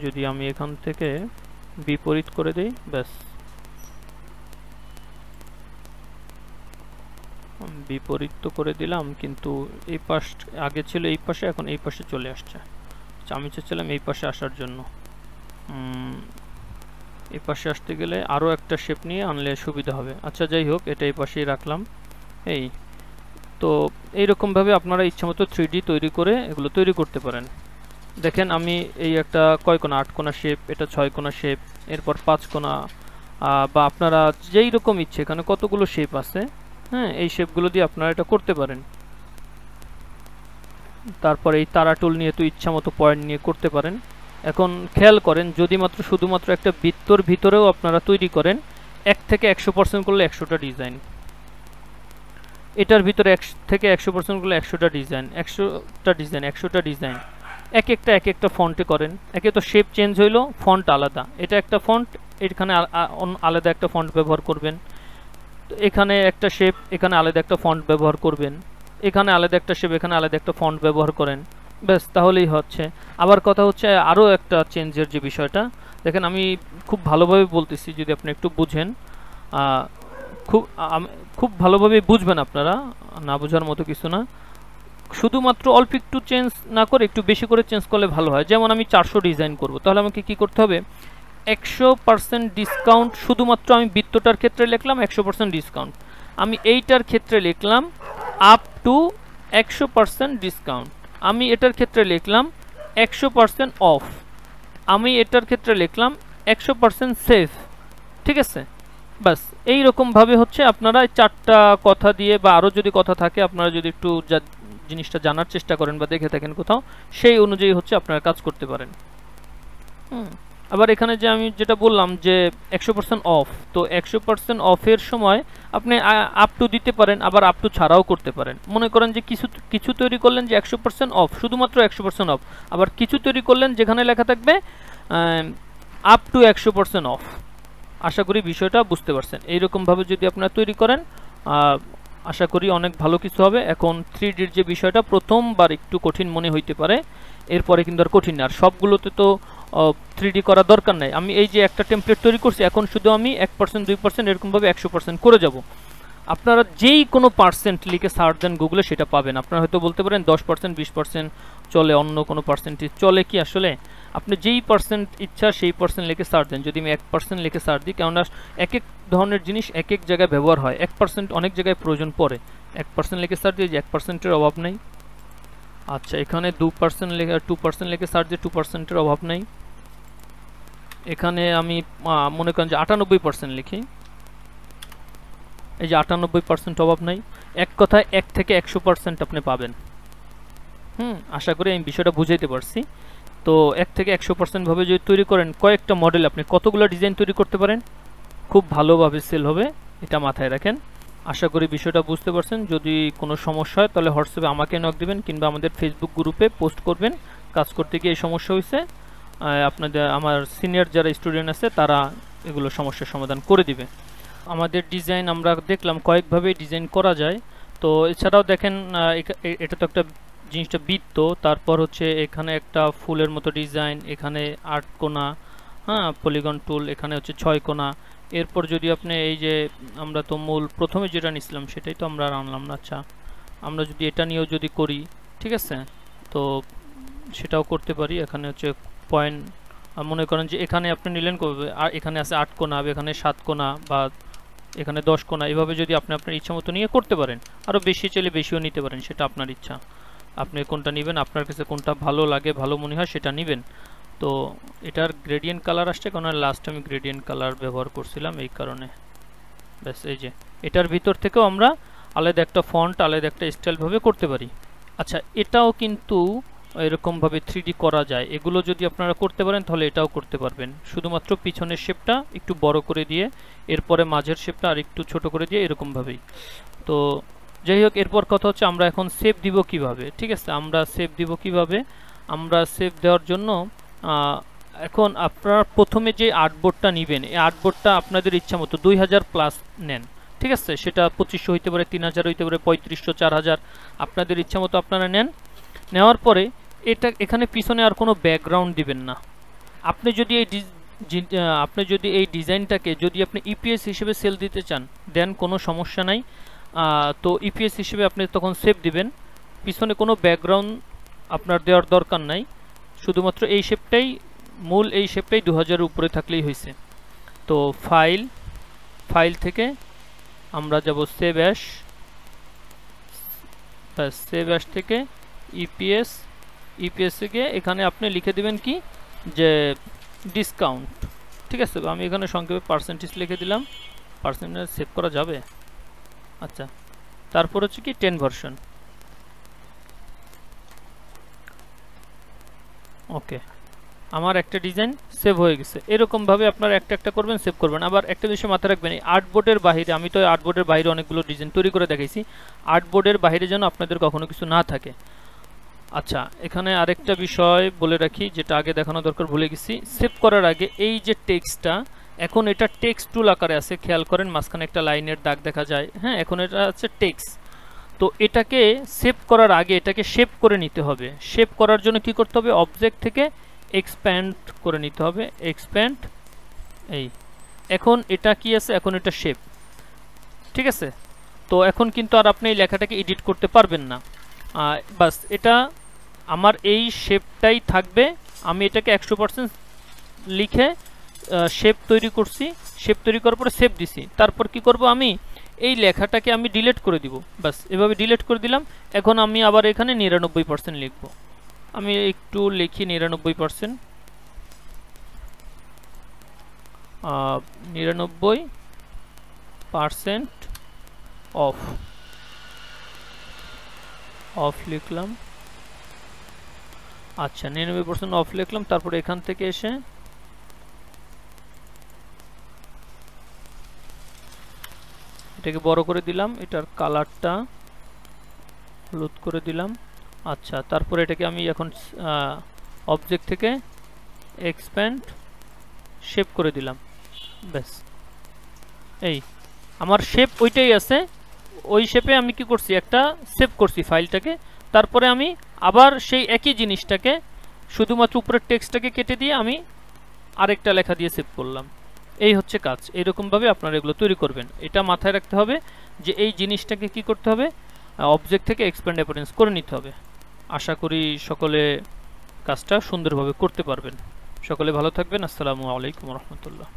যদি আমি এখান থেকে বিপরীত করে দেই, ব্যাস বিপরীত তো করে দিলাম, কিন্তু এই পাশ আগে ছিল এই পাশে, এখন এই পাশে চলে আসছে। আমি চাচ্ছিলাম এই পাশে আসার জন্য। এই পাশে আসতে গেলে আরও একটা শেপ নিয়ে আনলে সুবিধা হবে। আচ্ছা, যাই হোক, এটা এই পাশেই রাখলাম। এই তো এইরকমভাবে আপনারা ইচ্ছামতো 3D তৈরি করে এগুলো তৈরি করতে পারেন। দেখেন, আমি এই একটা কয় কোণা, 8 কোণা শেপ, এটা 6 কোণা শেপ, এরপর 5 কোণা, বা আপনারা যেই রকম ইচ্ছে, এখানে কতগুলো শেপ আছে, হ্যাঁ, এই শেপগুলো দিয়ে আপনারা এটা করতে পারেন। তারপর এই তারা টুল নিয়ে তো ইচ্ছা মতো পয়েন্ট নিয়ে করতে পারেন। এখন খেয়াল করেন, যদি মাত্র শুধুমাত্র একটা বৃত্তর ভিতরেও আপনারা তৈরি করেন, 1 থেকে 100% করলে 100টা ডিজাইন, এটার ভিতরে 1 থেকে 100% করলে 100টা ডিজাইন, 100টা ডিজাইন, 100টা ডিজাইন, এক একটা ফন্টে করেন। একে তো শেপ চেঞ্জ হইলো, ফন্ট আলাদা, এটা একটা ফন্ট, এখানে আলাদা একটা ফন্ট ব্যবহার করবেন। এখানে একটা শেপ, এখানে আলাদা একটা ফন্ট ব্যবহার করবেন। এখানে আলাদা একটা শেপ, এখানে আলাদা একটা ফন্ট ব্যবহার করেন, ব্যাস তাহলেই হচ্ছে। আবার কথা হচ্ছে আরও একটা চেঞ্জের যে বিষয়টা, দেখেন আমি খুব ভালোভাবে বলতেছি, যদি আপনি একটু বুঝেন, খুব ভালোভাবে বুঝবেন আপনারা, না বোঝার মতো কিছু না। শুধুমাত্র অল্প একটু চেঞ্জ না করে একটু বেশি করে চেঞ্জ করলে ভালো হয়। যেমন আমি 400 ডিজাইন করব, তাহলে আমাকে কি করতে হবে, 100% ডিসকাউন্ট। শুধুমাত্র আমি বৃত্তটার ক্ষেত্রে লিখলাম 100% ডিসকাউন্ট, আমি এইটার ক্ষেত্রে লিখলাম আপ টু 100% ডিসকাউন্ট, আমি এটার ক্ষেত্রে লিখলাম 100% অফ, আমি এটার ক্ষেত্রে লিখলাম 100% সেফ। ঠিক আছে, বাস এইরকম ভাবে হচ্ছে আপনারা চারটা কথা দিয়ে বা আরও যদি কথা থাকে আপনারা যদি একটু জিনিসটা জানার চেষ্টা করেন বা দেখে থাকেন কোথাও, সেই অনুযায়ী হচ্ছে আপনারা কাজ করতে পারেন। আবার এখানে যে আমি যেটা বললাম যে 100% অফ, তো 100% অফের সময় আপনি আপ টু দিতে পারেন, আবার আপ টু ছাড়াও করতে পারেন। মনে করেন যে কিছু তৈরি করলেন যে 100% অফ, শুধুমাত্র 100% অফ, আবার কিছু তৈরি করলেন যেখানে লেখা থাকবে আপ টু 100% অফ। আশা করি বিষয়টা বুঝতে পারছেন। এইরকমভাবে যদি আপনারা তৈরি করেন আশা করি অনেক ভালো কিছু হবে। এখন 3Dর যে বিষয়টা প্রথমবার একটু কঠিন মনে হইতে পারে, এরপরে কিন্তু আর কঠিন না। আর সবগুলোতে তো 3D করা দরকার নাই। আমি এই যে একটা টেমপ্লেট তৈরি করছি, এখন শুধু আমি 1% 2% এরকমভাবে 100% করে যাব। আপনারা যেই কোনো পার্সেন্ট লিখে সার্চ দেন গুগলে, সেটা পাবেন। আপনারা হয়তো বলতে পারেন 10% 20% চলে, অন্য কোনো পার্সেন্টেজ চলে কি? আসলে আপনি যেই পার্সেন্ট ইচ্ছা সেই পার্সেন্ট লিখে সার্চ দেন। যদি আমি 1% লিখে সার্চ দিই, কেননা এক এক ধরনের জিনিস এক এক জায়গায় ব্যবহার হয়, 1% অনেক জায়গায় প্রয়োজন পড়ে। 1% লিখে সার্চ দিয়ে যে 1%-এর অভাব নেই। আচ্ছা, এখানে 2% লিখে 2% লিখে সার্চ দিয়ে 2%-এর অভাব নেই। এখানে আমি মনে করেন যে 98% লিখি, এই যে 98% অভাব নাই। এক কথায় 1 থেকে 100% আপনি পাবেন। আশা করি আমি বিষয়টা বুঝাইতে পারছি। তো 1 থেকে 100% ভাবে যদি তৈরি করেন, কয়েকটা মডেল আপনি কতগুলো ডিজাইন তৈরি করতে পারেন, খুব ভালোভাবে সেল হবে, এটা মাথায় রাখেন। আশা করি বিষয়টা বুঝতে পারছেন। যদি কোনো সমস্যা হয় তাহলে হোয়াটসঅ্যাপে আমাকে নক দিবেন, কিংবা আমাদের ফেসবুক গ্রুপে পোস্ট করবেন। কাজ করতে গিয়ে এই সমস্যা হয়েছে, আপনাদের আমার সিনিয়র যারা স্টুডেন্ট আছে তারা এগুলো সমস্যার সমাধান করে দিবে। আমাদের ডিজাইন আমরা দেখলাম কয়েকভাবে ডিজাইন করা যায়। তো এছাড়াও দেখেন এটা তো একটা জিনিসটা বৃত্ত, তারপর হচ্ছে এখানে একটা ফুলের মতো ডিজাইন, এখানে 8 কোণা, পলিগন টুল, এখানে হচ্ছে 6 কোণা। এরপর যদি আপনি এই যে আমরা তো মূল প্রথমে যেটা নিছিলাম সেটাই তো আমরা আনলাম না। আচ্ছা, আমরা যদি এটা নিয়েও যদি করি, ঠিক আছে, তো সেটাও করতে পারি। এখানে হচ্ছে পয়েন্ট, মনে করেন যে এখানে আপনি নিলেন আর এখানে আছে 8 কোণা, এখানে 7 কোণা, বা এখানে 10 কোণা, এভাবে যদি আপনি আপনার ইচ্ছা মতো নিয়ে করতে পারেন। আরও বেশি চাইলে বেশিও নিতে পারেন, সেটা আপনার ইচ্ছা। আপনি কোনটা নেবেন, আপনার কাছে কোনটা ভালো লাগে, ভালো মনে হয় সেটা নেবেন। তো এটার গ্রেডিয়েন্ট কালার আসছে, কারণ লাস্ট আমি গ্রেডিয়েন্ট কালার ব্যবহার করছিলাম এই কারণে। ব্যাস, এই যে এটার ভিতর থেকেও আমরা আলাদা একটা ফন্ট, আলাদা একটা স্টাইলভাবে করতে পারি। আচ্ছা, এটাও কিন্তু এরকমভাবে 3D করা যায়। এগুলো যদি আপনারা করতে পারেন তাহলে এটাও করতে পারবেন। শুধুমাত্র পিছনের শেপটা একটু বড় করে দিয়ে, এরপরে মাঝের শেপটা আর একটু ছোট করে দিয়ে, এরকমভাবেই। তো যাই হোক, এরপর কথা হচ্ছে আমরা এখন সেভ দিব কিভাবে। ঠিক আছে, আমরা সেভ দিব কিভাবে? আমরা সেভ দেওয়ার জন্য এখন আপনারা প্রথমে যে আর্টবোর্ডটা নেবেন, এই আর্টবোর্ডটা আপনাদের ইচ্ছা মতো 2000 প্লাস নেন। ঠিক আছে, সেটা 2500 হইতে পারে, 3000 হইতে পারে, 3500, 4000, আপনাদের ইচ্ছা মতো আপনারা নেন। নেওয়ার পরে এখানে পিছনে আর কোনো ব্যাকগ্রাউন্ড দিবেন না। আপনি যদি এই ডিজাইনটাকে যদি আপনি ইপিএস হিসেবে সেল দিতে চান, দেন কোনো সমস্যা নাই। তো ইপিএস হিসেবে আপনি তখন সেভ দিবেন। পিছনে কোনো ব্যাকগ্রাউন্ড আপনার দেওয়ার দরকার নাই, শুধুমাত্র এই শেপটাই, মূল এই শেপটাই 2000-এর উপরে থাকলেই হয়েছে। তো ফাইল থেকে আমরা যাব সেভ অ্যাস, সেভ অ্যাস থেকে ইপিএস থেকে এখানে আপনি লিখে দিবেন কি যে ডিসকাউন্ট। ঠিক আছে, আমি এখানে সংক্ষেপে পার্সেন্টেজ লিখে দিলাম। পার্সেন্টেজ সেভ করা যাবে? আচ্ছা, তারপর হচ্ছে কি 10 ভার্সন। ওকে, আমার একটা ডিজাইন সেভ হয়ে গেছে। এরকমভাবে আপনারা একটা একটা করবেন, সেভ করবেন। আবার একটা বিষয় মাথায় রাখবেন, এই আর্টবোর্ডের বাইরে, আমি তো আর্টবোর্ডের বাইরে অনেকগুলো ডিজাইন তৈরি করে দেখাইছি, আর্টবোর্ডের বাইরে যেন আপনাদের কখনো কিছু না থাকে। আচ্ছা, এখানে আরেকটা বিষয় বলে রাখি, যেটা আগে দেখানো দরকার ভুলে গেছি। সেভ করার আগে এই যে টেক্সটটা, এখন এটা টেক্সট টুল আকারে আছে, খেয়াল করেন মাঝখানে একটা লাইনের দাগ দেখা যায়। এখন এটা আছে টেক্সট। তো এটাকে সেভ করার আগে এটাকে শেপ করে নিতে হবে। শেপ করার জন্য কি করতে হবে? অবজেক্ট থেকে এক্সপ্যান্ড করে নিতে হবে, এক্সপ্যান্ড। এই এখন এটা কি আছে? এখন এটা শেপ। ঠিক আছে, তো এখন কিন্তু আর আপনি এই লেখাটাকে এডিট করতে পারবেন না। বাস, এটা আমার এই শেপটাই থাকবে। আমি এটাকে 100% লিখে শেপ তৈরি করছি। শেপ তৈরি করার পরে সেভ দিছি। তারপর কি করব? আমি এই লেখাটাকে আমি ডিলিট করে দিব। বাস, এভাবে ডিলিট করে দিলাম। এখন আমি আবার এখানে 99% লিখব। আমি একটু লিখি 99%, 99 পার্সেন্ট অফ অফ লিখলাম। আচ্ছা 99% অফ লিখলাম। তারপরে এখান থেকে এসে এটাকে বড় করে দিলাম, এটার কালারটা হলুদ করে দিলাম। আচ্ছা তারপরে এটাকে আমি এখন অবজেক্ট থেকে এক্সপ্যান্ড শেপ করে দিলাম। ব্যাস, এই আমার শেপ ওইটাই আছে। ওই শেপে আমি কি করছি, একটা সেভ করছি ফাইলটাকে। তারপরে আমি আবার সেই একই জিনিসটাকে শুধুমাত্র উপরের টেক্সটটাকে কেটে দিয়ে আমি আরেকটা লেখা দিয়ে সেভ করলাম। এই হচ্ছে কাজ। এইরকমভাবে আপনারা এগুলো তৈরি করবেন। এটা মাথায় রাখতে হবে যে এই জিনিসটাকে কি করতে হবে, অবজেক্ট থেকে এক্সপ্যান্ড অ্যাপিয়ারেন্স করে নিতে হবে। আশা করি সকলে কাজটা সুন্দরভাবে করতে পারবেন। সকলে ভালো থাকবেন। আসসালামু আলাইকুম রহমতুল্লাহ।